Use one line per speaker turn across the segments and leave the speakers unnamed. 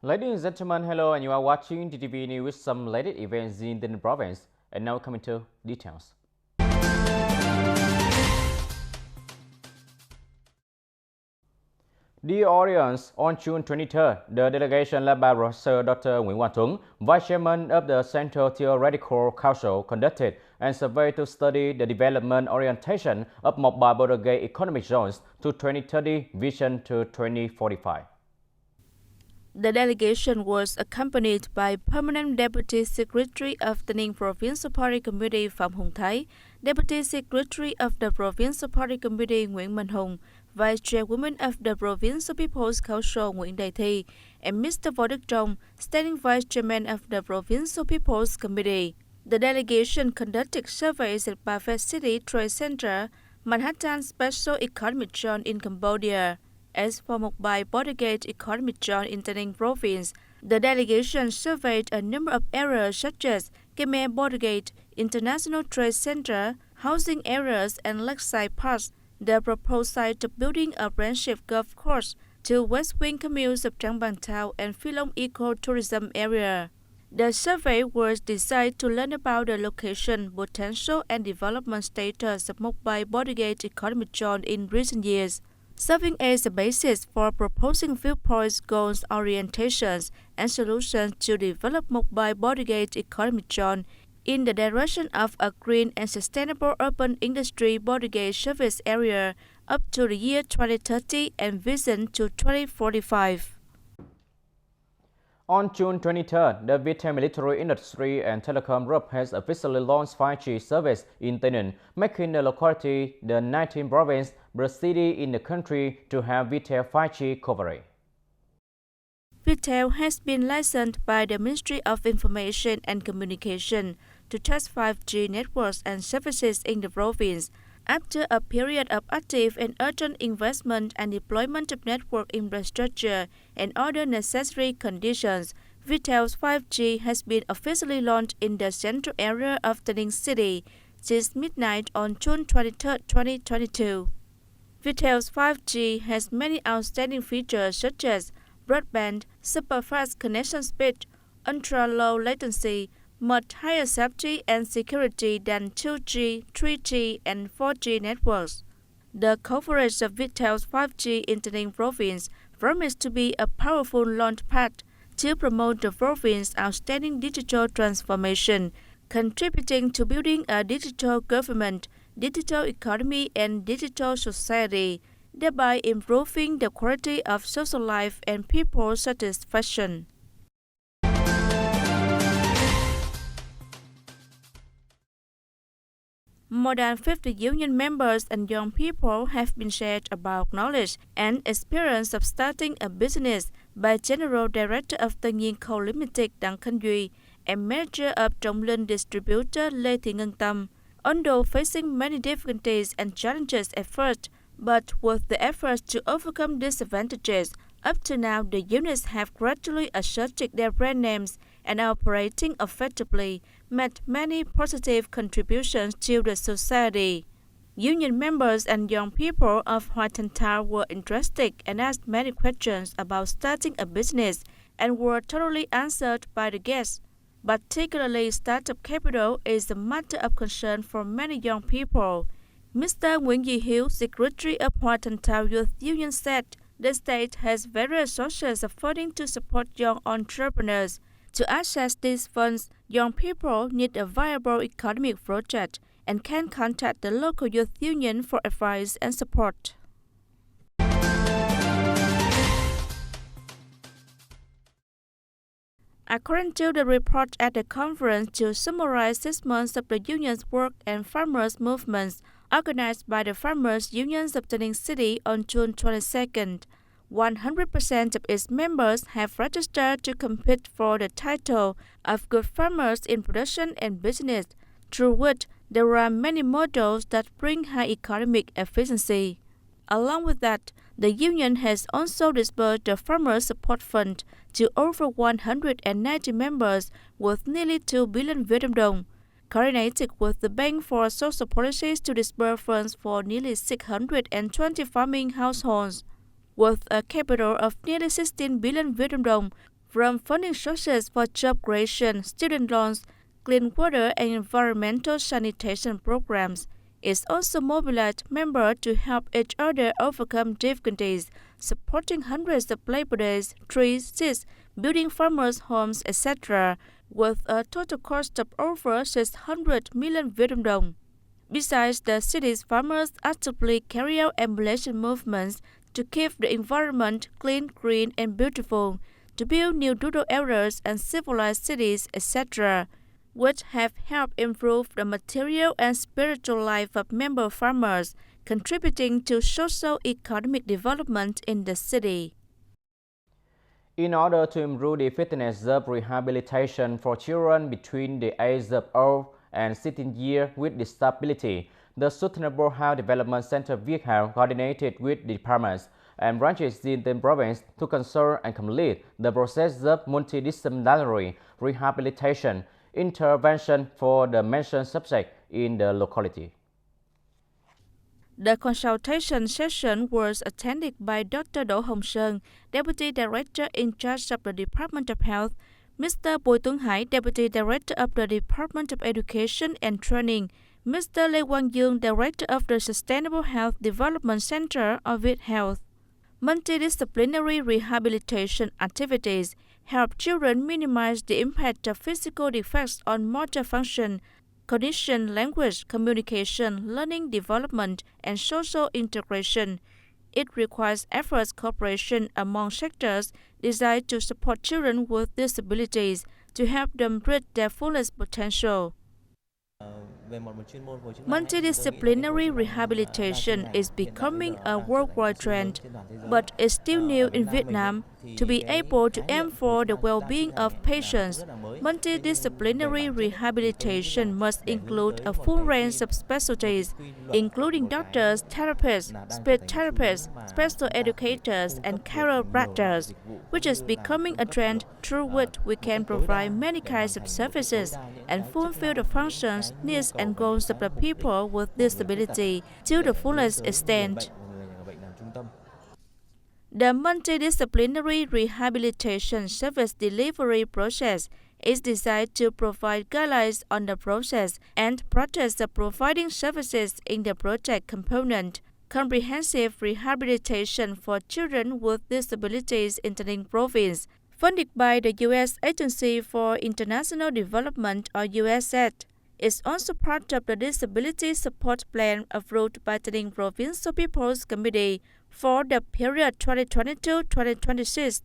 Ladies and gentlemen, hello, and you are watching TTV News with some latest events in Tay Ninh Province. And now coming to details. Dear audience, on June 23rd, the delegation led by Professor Dr. Nguyễn Hoàng Tuấn, Vice Chairman of the Central Theoretical Council, conducted a survey to study the development orientation of mobile border gate economic zones to 2030 vision to 2045.
The delegation was accompanied by Permanent Deputy Secretary of the Tay Ninh Province Party Committee Phạm Hồng Thái, Deputy Secretary of the Provincial Party Committee Nguyễn Minh Hùng, Vice Chairwoman of the Provincial People's Council Nguyễn Đại Thi, and Mr. Võ Đức Trong, Standing Vice Chairman of the Provincial People's Committee. The delegation conducted surveys at Buffett City Trade Center, Manhattan Special Economic Zone in Cambodia. As for mobile border gate economic zone in Tay Ninh Province, the delegation surveyed a number of areas such as Khmer Border Gate, International Trade Center, housing areas, and lakeside parks. The proposed site of building a friendship golf course to West Wing communes of Trang Bang Town and Phi Long Eco-Tourism area. The survey was designed to learn about the location, potential, and development status of mobile border gate economic zone in recent years, serving as a basis for proposing viewpoints, goals, orientations, and solutions to develop mobile border gate economic zone in the direction of a green and sustainable urban industry border gate service area up to the year 2030 and vision to 2045.
On June 23rd, the Vietnam Military Industry and Telecom Group has officially launched 5G service in Tay Ninh, making the locality the 19th province, the city in the country to have Viettel 5G coverage.
Viettel has been licensed by the Ministry of Information and Communication to test 5G networks and services in the province. After a period of active and urgent investment and deployment of network infrastructure and other necessary conditions, Viettel's 5G has been officially launched in the central area of Tay Ninh City since midnight on June 23, 2022. Viettel's 5G has many outstanding features such as broadband, super-fast connection speed, ultra-low latency, much higher safety and security than 2G, 3G, and 4G networks. The coverage of Viettel's 5G in Tay Ninh Province promises to be a powerful launchpad to promote the province's outstanding digital transformation, contributing to building a digital government, digital economy, and digital society, thereby improving the quality of social life and people's satisfaction. More than 50 union members and young people have been shared about knowledge and experience of starting a business by General Director of Tay Ninh Co Limited Đặng Khánh Duy and Manager of Trọng Linh Distributor Lê Thị Ngân Tâm. Although facing many difficulties and challenges at first, but with the efforts to overcome disadvantages, up to now the units have gradually asserted their brand names and are operating effectively, made many positive contributions to the society. Union members and young people of Hoa Thanh Youth were interested and asked many questions about starting a business and were thoroughly answered by the guests. Particularly, startup capital is a matter of concern for many young people. Mr. Nguyễn Duy Hiếu, Secretary of Hoa Thanh Youth Union, said the state has various sources of funding to support young entrepreneurs. To access these funds, young people need a viable economic project and can contact the local youth union for advice and support. According to the report at the conference to summarize 6 months of the union's work and farmers' movements organized by the Farmers' Unions of Tay Ninh City on June 22nd, 100% of its members have registered to compete for the title of Good Farmers in Production and Business, through which there are many models that bring high economic efficiency. Along with that, the union has also disbursed the Farmer Support Fund to over 190 members with nearly 2 billion Vietnam dong, coordinated with the Bank for Social Policies to disburse funds for nearly 620 farming households. With a capital of nearly 16 billion Vietnam dong, from funding sources for job creation, student loans, clean water and environmental sanitation programs. It also mobilized members to help each other overcome difficulties, supporting hundreds of labor days, trees, seeds, building farmers' homes, etc., with a total cost of over 600 million Vietnam dong. Besides, the city's farmers actively carry out emulation movements to keep the environment clean, green, and beautiful, to build new rural areas and civilized cities, etc., which have helped improve the material and spiritual life of member farmers, contributing to socio-economic development in the city.
In order to improve the effectiveness of rehabilitation for children between the ages of 0 and 16 years with disability, the Sustainable Health Development Center Việt Health coordinated with the departments and branches in the province to consult and complete the process of multidisciplinary rehabilitation intervention for the mentioned subject in the locality.
The consultation session was attended by Dr. Đỗ Hồng Sơn, Deputy Director in charge of the Department of Health, Mr. Bùi Tuấn Hải, Deputy Director of the Department of Education and Training, Mr. Lê Quang Dương, Director of the Sustainable Health Development Center of Việt Health. Multidisciplinary rehabilitation activities help children minimize the impact of physical defects on motor function, cognition, language, communication, learning development, and social integration. It requires efforts cooperation among sectors designed to support children with disabilities to help them reach their fullest potential. Multidisciplinary rehabilitation is becoming a worldwide trend, but is still new in Vietnam. To be able to aim for the well-being of patients, multidisciplinary rehabilitation must include a full range of specialties, including doctors, therapists, speech therapists, special educators, and chiropractors, which is becoming a trend through which we can provide many kinds of services and fulfill the functions, needs, and goals of the people with disability to the fullest extent. The multidisciplinary rehabilitation service delivery process is designed to provide guidelines on the process and practice of providing services in the project component. Comprehensive rehabilitation for children with disabilities in Tay Ninh Province, funded by the U.S. Agency for International Development or USAID, is also part of the Disability Support Plan approved by Tay Ninh Province People's Committee for the period 2022-2026.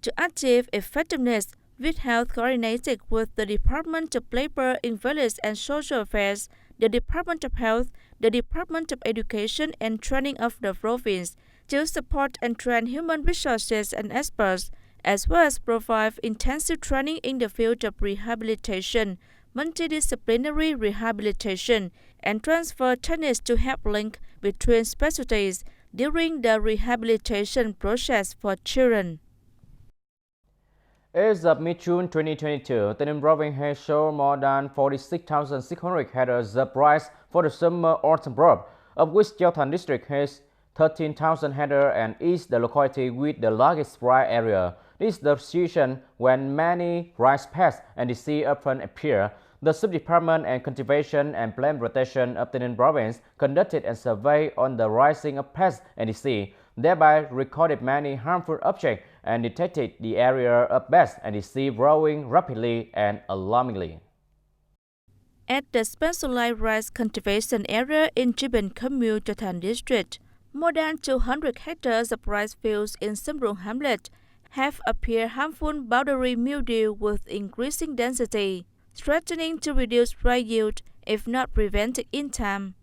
To achieve effectiveness, Việt Health coordinated with the Department of Labor, Invalids and Social Affairs, the Department of Health, the Department of Education and Training of the province to support and train human resources and experts, as well as provide intensive training in the field of rehabilitation, multidisciplinary rehabilitation, and transfer techniques to help link between specialties during the rehabilitation process for children.
As of mid-June 2022, Tay Ninh Province has sold more than 46,600 hectares of rice for the summer-autumn crop, of which Hoa Thanh District has 13,000 hectares and is the locality with the largest rice area. This is the situation when many rice pests and disease often appear. The Sub-Department and Cultivation and Plant Protection of Tay Ninh Province conducted a survey on the rising of pests and disease, thereby recorded many harmful objects and detected the area of pests and disease growing rapidly and alarmingly.
At the specialized rice cultivation area in Tri Bình Commune, Hoa Thanh District, more than 200 hectares of rice fields in Sâm Rùng hamlet have appeared harmful powdery mildew with increasing density, threatening to reduce rice yield if not prevented in time.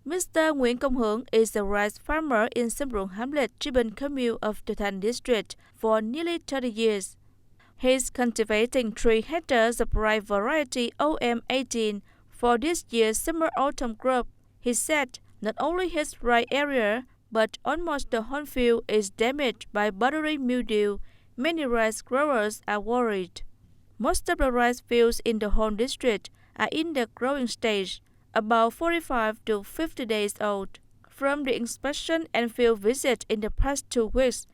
Mr. Nguyễn Công Hướng is a rice farmer in Sâm Rùng hamlet, Tri Bình Commune of Hoa Thanh District for nearly 30 years. He is cultivating 3 hectares of rice variety OM18 for this year's summer-autumn crop. He said not only his rice area, but almost the whole field is damaged by powdery mildew. Many rice growers are worried. Most of the rice fields in the whole district are in the growing stage, about 45 to 50 days old. From the inspection and field visit in the past 2 weeks,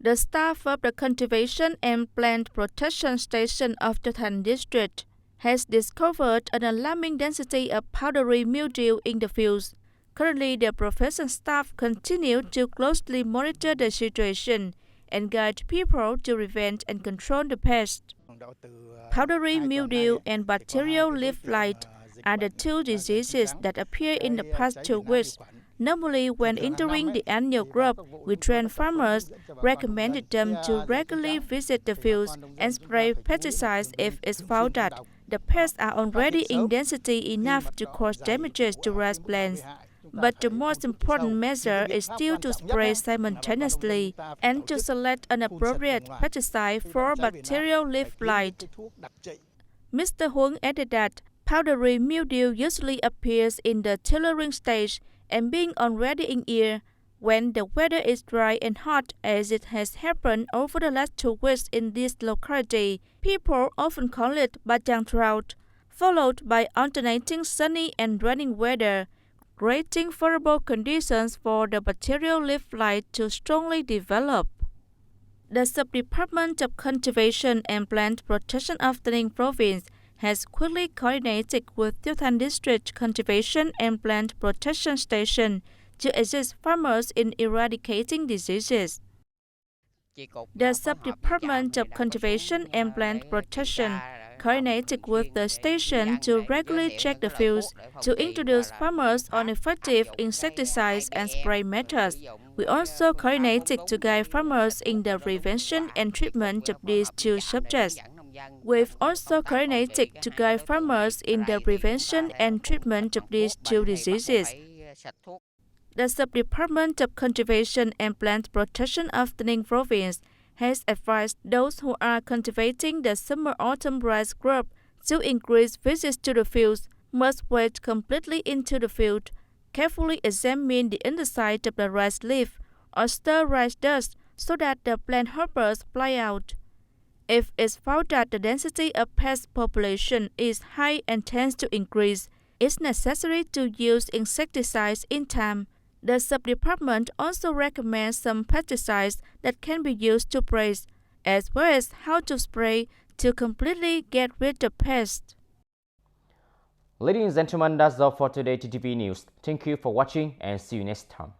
The staff of the Cultivation and Plant Protection Station of the Thanh District has discovered an alarming density of powdery mildew in the fields. Currently, the professional staff continue to closely monitor the situation and guide people to prevent and control the pest. Powdery mildew and bacterial leaf blight are the two diseases that appear in the past 2 weeks. Normally, when entering the annual crop, we train farmers, recommended them to regularly visit the fields and spray pesticides if it's found that the pests are already in density enough to cause damages to rice plants. But the most important measure is still to spray simultaneously and to select an appropriate pesticide for bacterial leaf blight. Mr. Huang added that powdery mildew usually appears in the tillering stage and being already in ear when the weather is dry and hot, as it has happened over the last 2 weeks in this locality. People often call it Bajang drought, followed by alternating sunny and raining weather, creating favorable conditions for the bacterial leaf blight to strongly develop. The Sub-Department of Cultivation and Plant Protection of Tay Ninh Province has quickly coordinated with the Thanh District Cultivation and Plant Protection Station to assist farmers in eradicating diseases. The Sub-Department of Cultivation and Plant Protection coordinated with the station to regularly check the fields to introduce farmers on effective insecticides and spray methods. We also coordinated to guide farmers in the prevention and treatment of these two subjects. We've also coordinated to guide farmers in the prevention and treatment of these two diseases. The Sub-Department of Cultivation and Plant Protection of Tay Ninh Province has advised those who are cultivating the summer-autumn rice crop to increase visits to the fields, must wade completely into the field, carefully examine the underside of the rice leaf, or stir rice dust so that the plant hoppers fly out. If it's found that the density of pest population is high and tends to increase, it's necessary to use insecticides in time. The sub-department also recommends some pesticides that can be used to spray, as well as how to spray to completely get rid of pests.
Ladies and gentlemen, that's all for today TTV News. Thank you for watching and see you next time.